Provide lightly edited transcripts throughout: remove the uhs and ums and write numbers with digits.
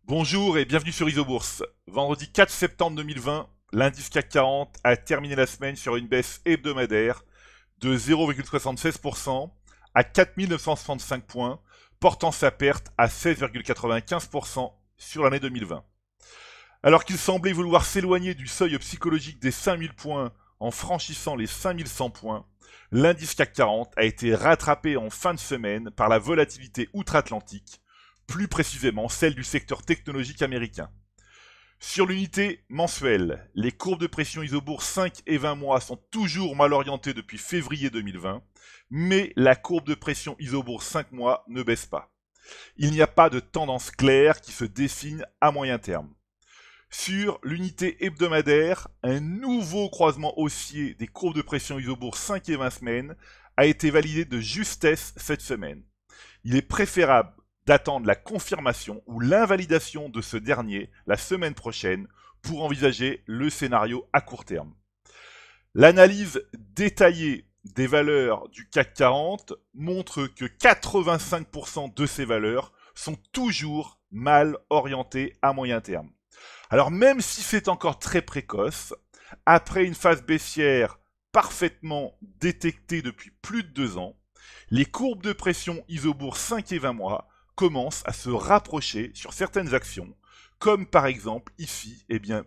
Bonjour et bienvenue sur Isobourse. Vendredi 4 septembre 2020, l'indice CAC 40 a terminé la semaine sur une baisse hebdomadaire de 0,76% à 4965 points, portant sa perte à 16,95% sur l'année 2020. Alors qu'il semblait vouloir s'éloigner du seuil psychologique des 5000 points en franchissant les 5100 points, l'indice CAC 40 a été rattrapé en fin de semaine par la volatilité outre-Atlantique, plus précisément celle du secteur technologique américain. Sur l'unité mensuelle, les courbes de pression Isobourse 5 et 20 mois sont toujours mal orientées depuis février 2020, mais la courbe de pression Isobourse 5 mois ne baisse pas. Il n'y a pas de tendance claire qui se dessine à moyen terme. Sur l'unité hebdomadaire, un nouveau croisement haussier des courbes de pression Isobourse 5 et 20 semaines a été validé de justesse cette semaine. Il est préférable d'attendre la confirmation ou l'invalidation de ce dernier la semaine prochaine pour envisager le scénario à court terme. L'analyse détaillée des valeurs du CAC 40 montre que 85% de ces valeurs sont toujours mal orientées à moyen terme. Alors même si c'est encore très précoce, après une phase baissière parfaitement détectée depuis plus de 2 ans, les courbes de pression Isobourse 5 et 20 mois commencent à se rapprocher sur certaines actions, comme par exemple ici,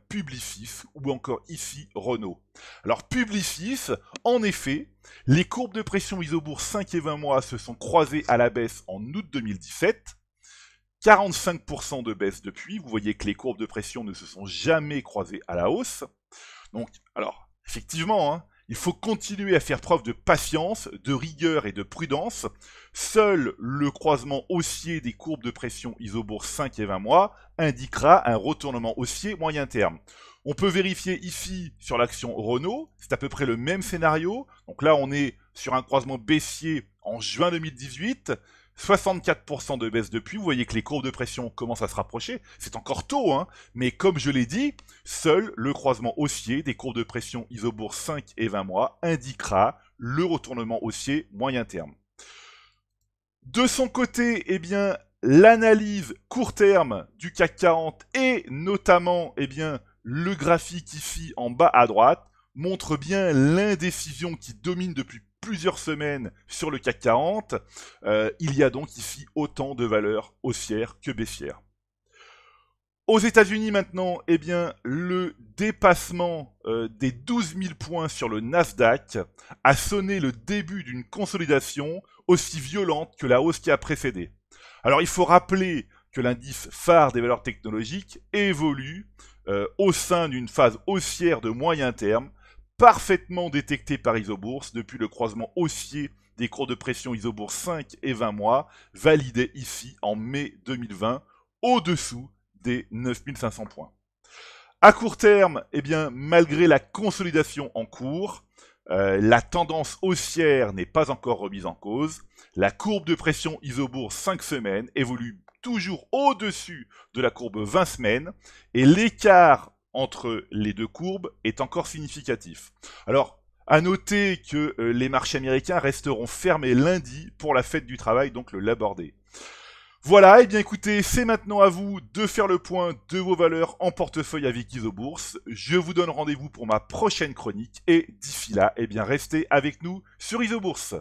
Publicis ou encore ici Renault. Alors Publicis, en effet, les courbes de pression Isobourse 5 et 20 mois se sont croisées à la baisse en août 2017, 45% de baisse depuis, vous voyez que les courbes de pression ne se sont jamais croisées à la hausse. Donc, alors, effectivement, il faut continuer à faire preuve de patience, de rigueur et de prudence. Seul le croisement haussier des courbes de pression Isobourse 5 et 20 mois indiquera un retournement haussier moyen terme. On peut vérifier ici sur l'action Renault, c'est à peu près le même scénario. Donc là, on est sur un croisement baissier en juin 2018. 64% de baisse depuis, vous voyez que les courbes de pression commencent à se rapprocher, c'est encore tôt, mais comme je l'ai dit, seul le croisement haussier des courbes de pression Isobourse 5 et 20 mois indiquera le retournement haussier moyen terme. De son côté, l'analyse court terme du CAC 40 et notamment, le graphique ici en bas à droite montre bien l'indécision qui domine depuis plusieurs semaines sur le CAC 40. Il y a donc ici autant de valeurs haussières que baissières. Aux États-Unis maintenant, le dépassement des 12 000 points sur le Nasdaq a sonné le début d'une consolidation aussi violente que la hausse qui a précédé. Alors il faut rappeler que l'indice phare des valeurs technologiques évolue au sein d'une phase haussière de moyen terme, parfaitement détectée par Isobourse depuis le croisement haussier des cours de pression Isobourse 5 et 20 mois, validé ici en mai 2020, au-dessous des 9500 points. À court terme, malgré la consolidation en cours, la tendance haussière n'est pas encore remise en cause. La courbe de pression Isobourse 5 semaines évolue toujours au-dessus de la courbe 20 semaines et l'écart entre les deux courbes est encore significatif. Alors, à noter que les marchés américains resteront fermés lundi pour la fête du travail, donc le Labor Day. Voilà, écoutez, c'est maintenant à vous de faire le point de vos valeurs en portefeuille avec Isobourse. Je vous donne rendez-vous pour ma prochaine chronique et d'ici là, restez avec nous sur Isobourse.